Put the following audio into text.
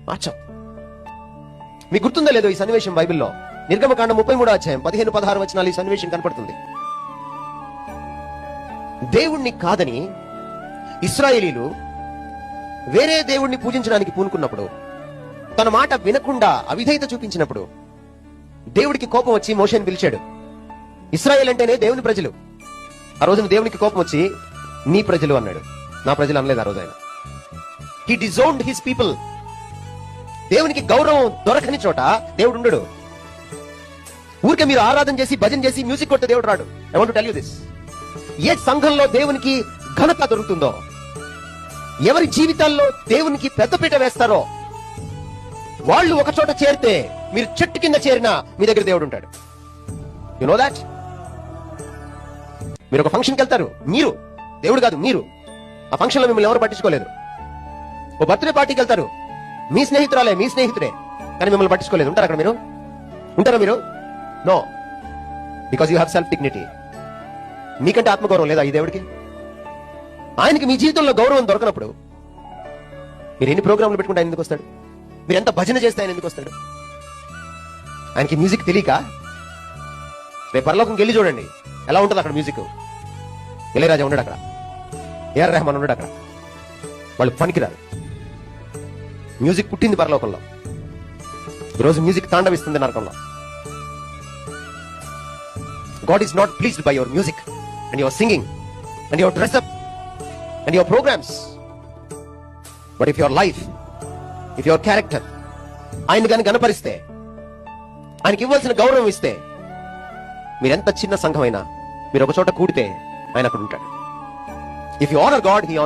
మార్చాం. మీకు గుర్తుందో లేదో ఈ సన్నివేశం బైబిల్లో? నిర్గమకాండం 33వ అధ్యాయం 15-16 వచనాలు ఈ సన్నివేశం కనపడుతుంది. దేవుణ్ణి కాదని ఇశ్రాయేలీలు వేరే దేవుణ్ణి పూజించడానికి పూనుకున్నప్పుడు, తన మాట వినకుండా అవిధేయత చూపించినప్పుడు దేవుడికి కోపం వచ్చి మోషేని పిలిచాడు. ఇశ్రాయేల్ అంటేనే దేవుని ప్రజలు. ఆ రోజున దేవునికి కోపం వచ్చి నీ ప్రజలు అన్నాడు. నా ప్రజలు అనలేదు ఆ రోజు ఆయన. He disowned his people. దేవునికి గౌరవం దొరకని చోట దేవుడు ఉండడు. ఊరికే మీరు ఆరాధన చేసి భజన చేసి మ్యూజిక్ కొట్టే దేవుడు రాడు. I want to tell you this. ఏ సంఘంలో దేవునికి ఘనత దొరుకుతుందో, ఎవరి జీవితాల్లో దేవునికి పెద్దపీట వేస్తారో వాళ్ళు ఒక చోట చేరితే, మీరు చెట్టు కింద చేరినా మీ దగ్గర దేవుడు ఉంటాడు. You know that? మీరు ఒక ఫంక్షన్కి వెళ్తారు, మీరు దేవుడు కాదు, మీరు ఆ ఫంక్షన్ లో మిమ్మల్ని ఎవరు పట్టించుకోలేదు. ఓ బర్త్డే పార్టీకి వెళ్తారు, మీ స్నేహితురాలే, మీ స్నేహితుడే, కానీ మిమ్మల్ని పట్టించుకోలేదు. ఉంటారు అక్కడ? మీరు ఉంటారా? మీరు no, because you have self dignity. మీకంటే ఆత్మగౌరవం లేదా ఈ దేవుడికి? ఆయనకి మీ జీవితంలో గౌరవం దొరకనప్పుడు మీరు ఎన్ని ప్రోగ్రాంలు పెట్టుకుంటే ఆయన ఎందుకు వస్తాడు? మీరు ఎంత భజన చేస్తే ఆయన ఎందుకు వస్తాడు? ఆయనకి మ్యూజిక్ తెలియక? రేపు పరలోకంకి వెళ్ళి చూడండి ఎలా ఉంటుంది అక్కడ మ్యూజిక్. ఇళయరాజా ఉన్నాడు అక్కడ, ఏఆర్ రెహమాన్ ఉన్నాడు అక్కడ. వాళ్ళు పనికిరారు. మ్యూజిక్ పుట్టింది పరలోకంలో, ఈరోజు మ్యూజిక్ తాండవిస్తుంది నరకంలో. God is not pleased by your music and your singing and your dress up and your programs. But if your life, if your character ఆయన గాని గణపరిస్తే, ఆయనకి ఇవ్వాల్సిన గౌరవం ఇస్తే, మీరెంత చిన్న సంఘమైనా మీరు ఒక చోట కూడితే ఆయన అక్కడ ఉంటాడు. If you honor God, he honors